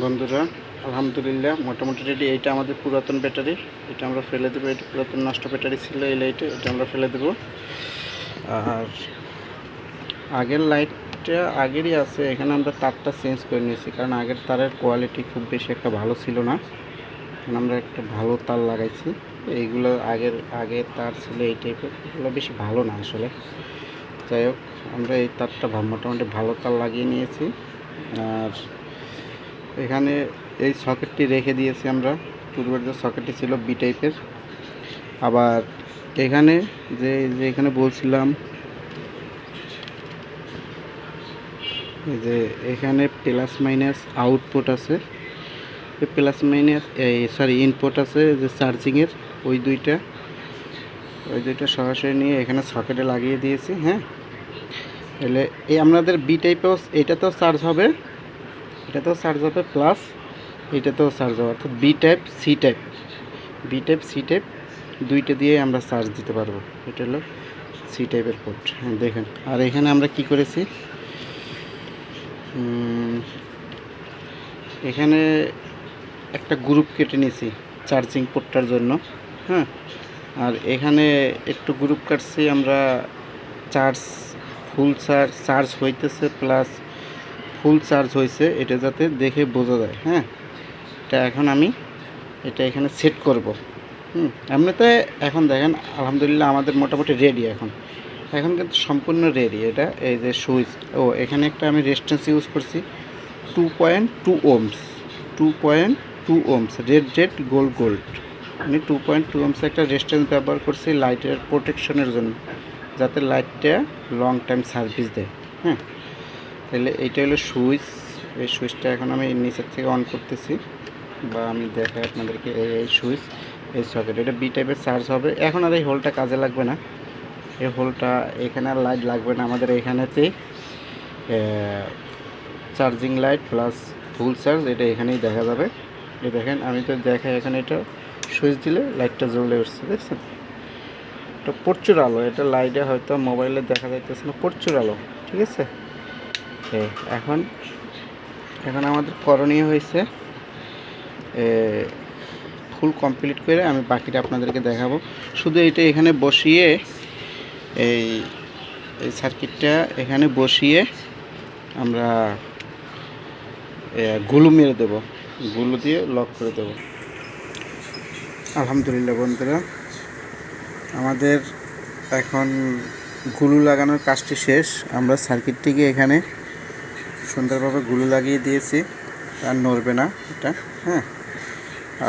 বন্ধুরা, আলহামদুলিল্লাহ মোটামুটি রেডি। এইটা আমাদের পুরাতন ব্যাটারি, এটা আমরা ফেলে দেবো। এটা পুরাতন নষ্ট ব্যাটারি ছিল এই লাইটে, এটা আমরা ফেলে দেবো। আর আগের লাইটটা আগেরই আছে, এখানে আমরা তারটা চেঞ্জ করে নিয়েছি, কারণ আগের তারের কোয়ালিটি খুব বেশি একটা ভালো ছিল না। এখানে আমরা একটা ভালো তার লাগাইছি। এইগুলো আগের তার ছিল এই টাইপের, এগুলো বেশি ভালো না আসলে। যাই হোক, আমরা এই তারটা মোটামুটি ভালো তার লাগিয়ে নিয়েছি। আর এখানে এই সকেটটি রেখে দিয়েছি আমরা। পূর্বের যে সকেটটি ছিল বি টাইপের। আবার এখানে যে এখানে বলছিলাম যে এখানে প্লাস মাইনাস আউটপুট আছে, প্লাস মাইনাস ইনপুট আছে যে চার্জিংয়ের, ওই দুইটা সরাসরি নিয়ে এখানে সকেটে লাগিয়ে দিয়েছি। হ্যাঁ, তাহলে এই আপনাদের বি টাইপেও এটাতেও চার্জ হবে, প্লাস এটাতেও চার্জ হবে, অর্থাৎ বি টাইপ সি টাইপ দুইটা দিয়ে আমরা চার্জ দিতে পারবো। এটা হলো সি টাইপের পোর্ট। হ্যাঁ, দেখেন। আর এখানে আমরা কি করেছি, এখানে একটা গ্রুপ কেটে নিয়েছি চার্জিং পোর্টটার জন্য। হ্যাঁ, আর এখানে একটু গ্রুপ কাটছি আমরা, ফুল চার্জ হইতেছে প্লাস ফুল চার্জ হয়েছে, এটা যাতে দেখে বোঝা যায়। হ্যাঁ, এখন আমি এটা এখানে সেট করব। এমনিতে এখন দেখেন আলহামদুলিল্লাহ আমাদের মোটামুটি রেডি। এখন কিন্তু সম্পূর্ণ রেডি। এটা এই যে সুইচ, এখানে একটা আমি রেজিস্ট্যান্স ইউজ করছি 2.2 ওহমস, 2.2 ওহমস, রেড গোল্ড। আমি 2.2 ওহমস একটা রেজিস্ট্যান্স ব্যবহার করছি লাইটের প্রোটেকশনের জন্য, যাতে লাইটটা লং টাইম সার্ভিস দেয়। হ্যাঁ, তাহলে এইটা হলো সুইচ। এই সুইচটা এখন আমি নিচের থেকে অন করতেছি, বা আমি দেখাই আপনাদেরকে। এই সুইচ, এই সকেট, এটা বি টাইপের চার্জ হবে। এখন আর এই হোলটা কাজে লাগবে না, এই হোলটা এখানে আর লাইট লাগবে না আমাদের। এখানেতেই charging light plus full charge, এটা এখানেই দেখা যাবে। এই দেখেন, আমি তো দেখাই এখানে, এটা সুইচ দিলে লাইটটা জ্বলে উঠছে, দেখছেন? এটা প্রচুর আলো, এটা লাইটে হয়তো মোবাইলে দেখা যাইতেছে না, প্রচুর আলো। ঠিক আছে, এখন আমাদের করণীয় হয়েছে ফুল কমপ্লিট করে আমি বাকিটা আপনাদেরকে দেখাবো। শুধু এটা এখানে বসিয়ে, এই সার্কিটটা এখানে বসিয়ে আমরা গুলু মেরে দেব, গুলু দিয়ে লক করে দেব। আলহামদুলিল্লাহ বন্ধুরা, আমাদের এখন গুলু লাগানোর কাজটি শেষ। আমরা সার্কিটটিকে এখানে সুন্দরভাবে গুলু লাগিয়ে দিয়েছি, আর নড়বে না এটা। হ্যাঁ,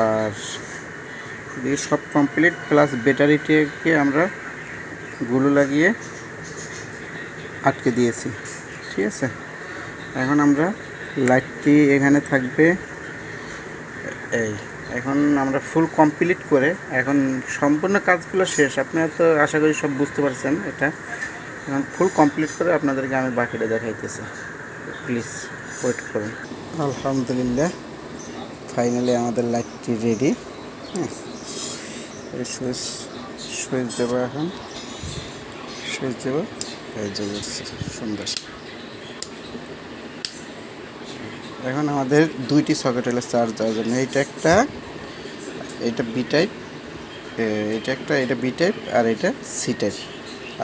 আর দিয়ে সব কমপ্লিট, প্লাস ব্যাটারিটিকে আমরা গুলু লাগিয়ে আটকে দিয়েছি। ঠিক আছে, এখন আমরা লাইটটি এখানে থাকবে। এখন আমরা ফুল কমপ্লিট করে, এখন সম্পূর্ণ কাজগুলো শেষ। আপনারা তো আশা করি সব বুঝতে পারছেন। এটা এখন ফুল কমপ্লিট করে আপনাদেরকে আমি বাকিটা দেখাইতেছি, প্লিজ ওয়েট করুন। আলহামদুলিল্লাহ, ফাইনালি আমাদের লাইটটি রেডি। হ্যাঁ, এই সুইচ দেবো, এখন সুইচ দেবো, এই যে সুন্দর। এখন আমাদের দুইটি সকেট হলে চার্জ দেওয়ার জন্য, এটা বি টাইপ, এটা বি টাইপ, আর এটা সি টাইপ।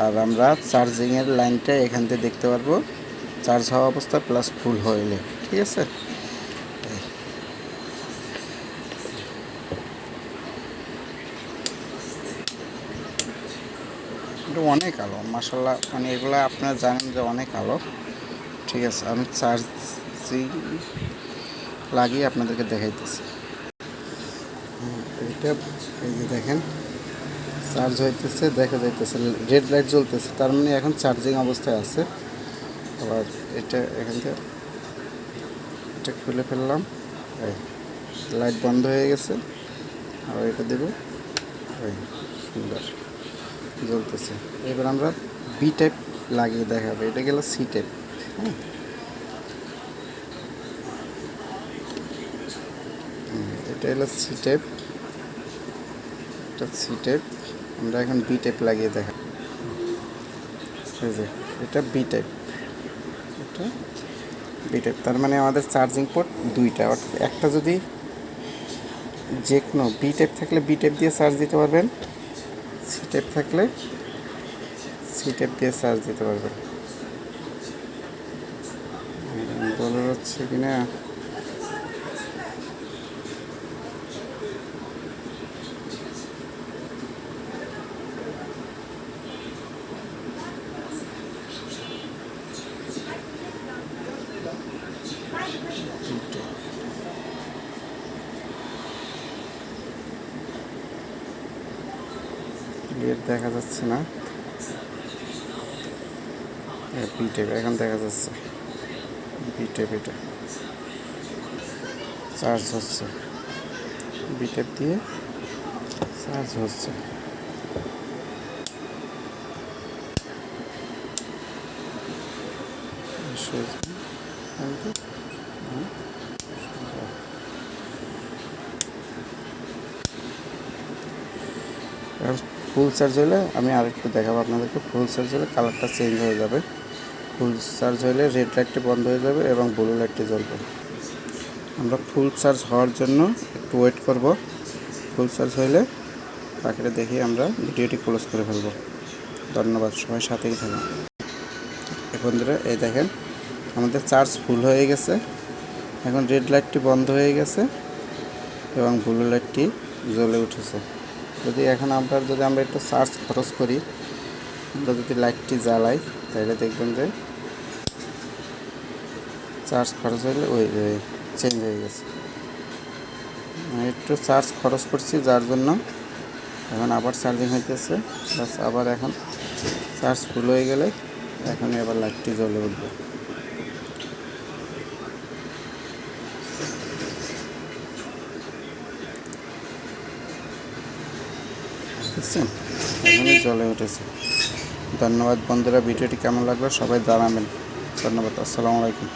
আর আমরা চার্জিংয়ের লাইনটা এখান থেকে দেখতে পারবো, চার্জ হওয়া অবস্থা প্লাস ফুল হইলে। ঠিক আছে, এটা অনেক আলো মাশাআল্লাহ, মানে এগুলো আপনারা জানেন যে অনেক আলো। ঠিক আছে, আমি চার্জিং লাগিয়ে আপনাদেরকে দেখাইতেছি। এটা এই যে দেখেন, চার্জ হইতেছে, দেখা যাইতেছে রেড লাইট জ্বলতেছে, তার মানে এখন চার্জিং অবস্থায় আছে। আবার এটা এখান থেকে এটা খুলে ফেললাম, লাইট বন্ধ হয়ে গেছে। আবার এটা দেবো, সুন্দর জ্বলতেছে। এবার আমরা বি টাইপ লাগিয়ে দেখাবো, এটা গেল সি টাইপ। হ্যাঁ, এটা হলো সি টাইপ, এটা সি টাইপ। আমরা এখন বি টাইপ লাগিয়ে দেখা, এই যে এটা বি টাইপ, এটা বি টাইপ, তার মানে আমাদের চার্জিং পোর্ট দুইটা, অর্থাৎ একটা যদি যে কোনো বি টাইপ থাকলে বি টাইপ দিয়ে চার্জ দিতে পারবেন, সি টাইপ থাকলে সি টাইপ দিয়ে চার্জ দিতে পারবেন। বলা যাচ্ছে কি না? ক্লিয়ার দেখা যাচ্ছে না। বি টাইপ এখন দেখা যাচ্ছে, বি টাইপ এটা চার্জ হচ্ছে, বি টাইপ দিয়ে চার্জ হচ্ছে। ফুল চার্জ হলে আমি আরেকটু দেখাবো আপনাদেরকে। ফুল চার্জ হলে কালারটা চেঞ্জ হয়ে যাবে। ফুল চার্জ হলে রেড লাইটটি বন্ধ হয়ে যাবে এবং ব্লু লাইটটি জ্বলবে। আমরা ফুল চার্জ হওয়ার জন্য একটু ওয়েট করব। ফুল চার্জ হলে বাকিটা দেখে আমরা ভিডিওটি ক্লোজ করে ফেলব। ধন্যবাদ, সবাই সাথেই থাকুন। বন্ধুরা এই দেখেন আমাদের চার্জ ফুল হয়ে গেছে, এখন রেড লাইটটি বন্ধ হয়ে গেছে এবং ব্লু লাইটটি জ্বলে উঠেছে। এখন আমরা একটু চার্জ খরচ করি, আমরা যদি লাইটটি জ্বালাই তাহলে দেখবেন যে চার্জ খরচ হলে ওই চেঞ্জ হয়ে গেছে। একটু চার্জ খরচ করছি যার জন্য এখন আবার চার্জিং হইতেছে, প্লাস আবার এখন চার্জ ফুল হয়ে গেলে এখনই আবার লাইটটি জ্বলে উঠবে। বুঝছেন, এখনই জ্বলে উঠেছে। ধন্যবাদ বন্ধুরা, ভিডিওটি কেমন লাগলো সবাই জানাবেন। ধন্যবাদ, আসসালামু আলাইকুম।